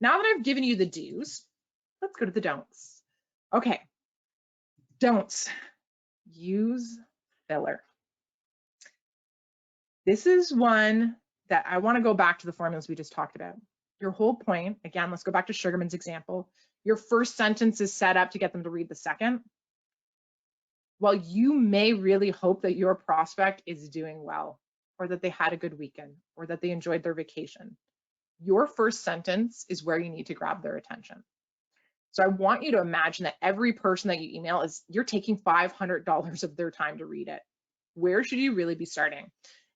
Now that I've given you the do's, let's go to the don'ts. Okay, don'ts. Use filler. This is one that I want to go back to the formulas we just talked about. Your whole point, again, let's go back to Sugarman's example. Your first sentence is set up to get them to read the second. While you may really hope that your prospect is doing well, or that they had a good weekend, or that they enjoyed their vacation, your first sentence is where you need to grab their attention. So I want you to imagine that every person that you email you're taking $500 of their time to read it. Where should you really be starting?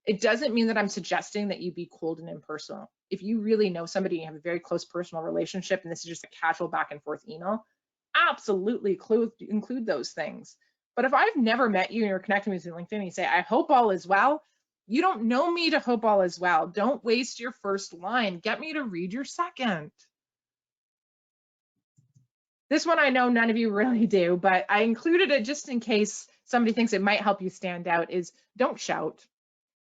It doesn't mean that I'm suggesting that you be cold and impersonal. If you really know somebody and you have a very close personal relationship and this is just a casual back and forth email, absolutely include those things. But if I've never met you and you're connecting with me on LinkedIn and you say, I hope all is well, you don't know me to hope all is well. Don't waste your first line. Get me to read your second. This one I know none of you really do, but I included it just in case somebody thinks it might help you stand out, is don't shout.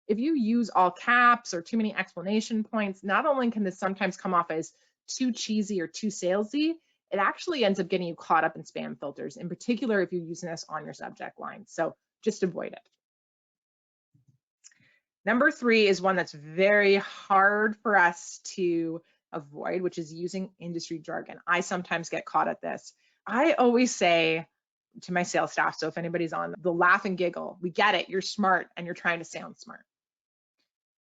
If you use all caps or too many explanation points, not only can this sometimes come off as too cheesy or too salesy, it actually ends up getting you caught up in spam filters, in particular if you're using this on your subject line. So just avoid it. Number 3 is one that's very hard for us to avoid, which is using industry jargon. I sometimes get caught at this. I always say to my sales staff, so if anybody's on, they'll laugh and giggle. We get it, you're smart and you're trying to sound smart.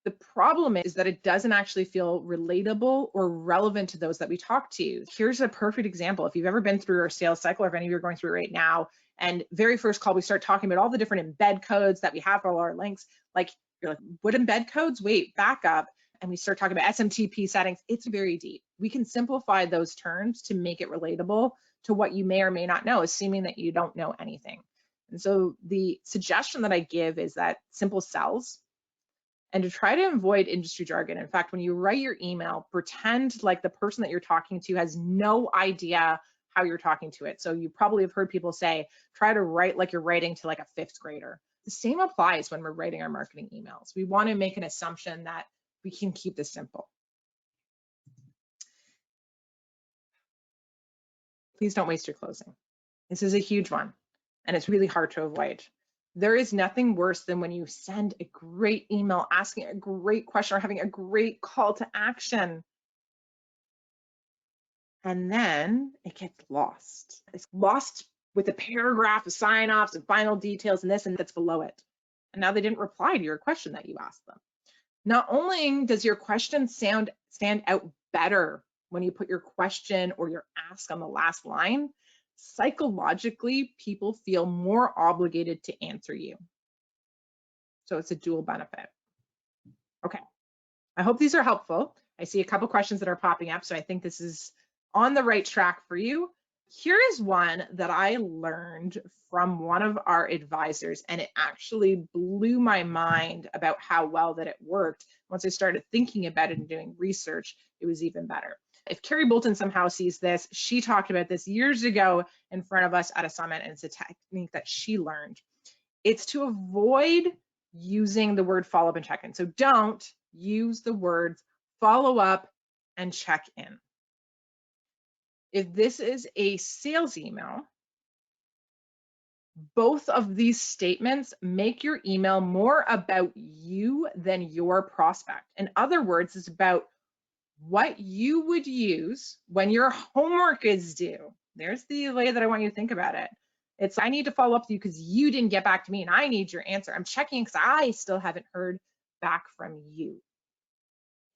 The problem is that it doesn't actually feel relatable or relevant to those that we talk to. Here's a perfect example. If you've ever been through our sales cycle, or if any of you are going through it right now, and very first call, we start talking about all the different embed codes that we have for all our links. Like, you're like, what embed codes? Wait, back up. And we start talking about SMTP settings. It's very deep. We can simplify those terms to make it relatable to what you may or may not know, assuming that you don't know anything. And so the suggestion that I give is that simple sells, and to try to avoid industry jargon. In fact, when you write your email, pretend like the person that you're talking to has no idea how you're talking to it. So you probably have heard people say, try to write like you're writing to like a 5th grader. The same applies when we're writing our marketing emails. We want to make an assumption that we can keep this simple. Please don't waste your closing. This is a huge one, and it's really hard to avoid. There is nothing worse than when you send a great email asking a great question or having a great call to action, and then it gets lost. It's lost with a paragraph of sign-offs and final details and this and that's below it. And now they didn't reply to your question that you asked them. Not only does your question stand out better when you put your question or your ask on the last line, psychologically, people feel more obligated to answer you. So it's a dual benefit. Okay, I hope these are helpful. I see a couple questions that are popping up, so I think this is on the right track for you. Here is one that I learned from one of our advisors, and it actually blew my mind about how well that it worked. Once I started thinking about it and doing research, it was even better. If Carrie Bolton somehow sees this, she talked about this years ago in front of us at a summit, and it's a technique that she learned. It's to avoid using the word follow up and check in. So don't use the words follow up and check in. If this is a sales email, both of these statements make your email more about you than your prospect. In other words, it's about what you would use when your homework is due. There's the way that I want you to think about it. It's, I need to follow up with you because you didn't get back to me and I need your answer. I'm checking because I still haven't heard back from you.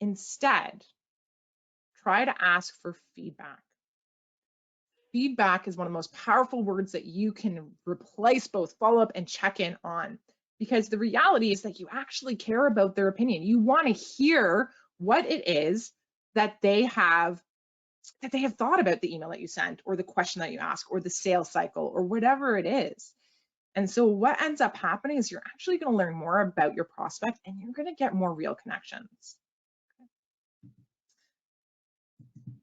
Instead, try to ask for feedback. Feedback is one of the most powerful words that you can replace both follow up and check in on, because the reality is that you actually care about their opinion. You want to hear what it is that they have thought about the email that you sent, or the question that you ask, or the sales cycle, or whatever it is. And so what ends up happening is you're actually going to learn more about your prospect and you're going to get more real connections.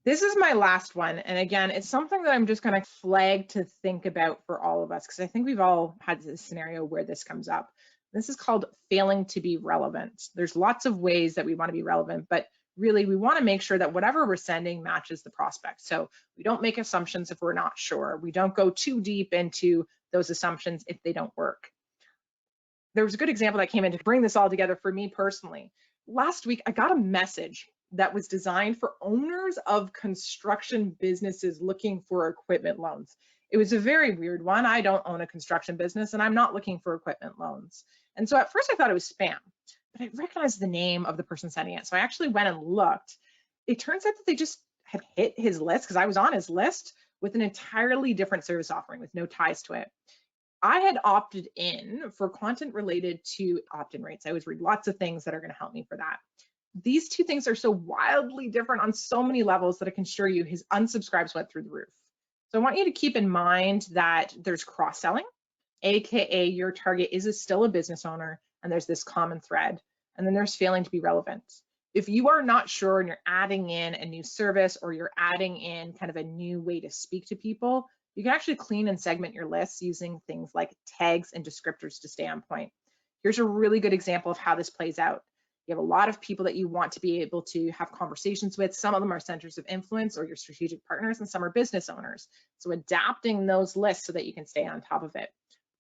This is my last one. And again, it's something that I'm just going to flag to think about for all of us, because I think we've all had this scenario where this comes up. This is called failing to be relevant. There's lots of ways that we want to be relevant, but really we want to make sure that whatever we're sending matches the prospect. So we don't make assumptions if we're not sure. We don't go too deep into those assumptions if they don't work. There was a good example that came in to bring this all together for me personally. Last week, I got a message that was designed for owners of construction businesses looking for equipment loans. It was a very weird one. I don't own a construction business and I'm not looking for equipment loans. And so at first I thought it was spam, but I recognized the name of the person sending it. So I actually went and looked. It turns out that they just had hit his list because I was on his list with an entirely different service offering with no ties to it. I had opted in for content related to opt-in rates. I always read lots of things that are going to help me for that. These two things are so wildly different on so many levels that I can assure you his unsubscribes went through the roof. So I want you to keep in mind that there's cross-selling, AKA your target is still a business owner and there's this common thread, and then there's failing to be relevant. If you are not sure and you're adding in a new service or you're adding in kind of a new way to speak to people, you can actually clean and segment your lists using things like tags and descriptors to stay on point. Here's a really good example of how this plays out. You have a lot of people that you want to be able to have conversations with. Some of them are centers of influence or your strategic partners, and some are business owners. So adapting those lists so that you can stay on top of it.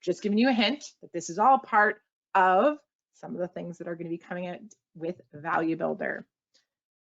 Just giving you a hint that this is all part of some of the things that are going to be coming out with Value Builder.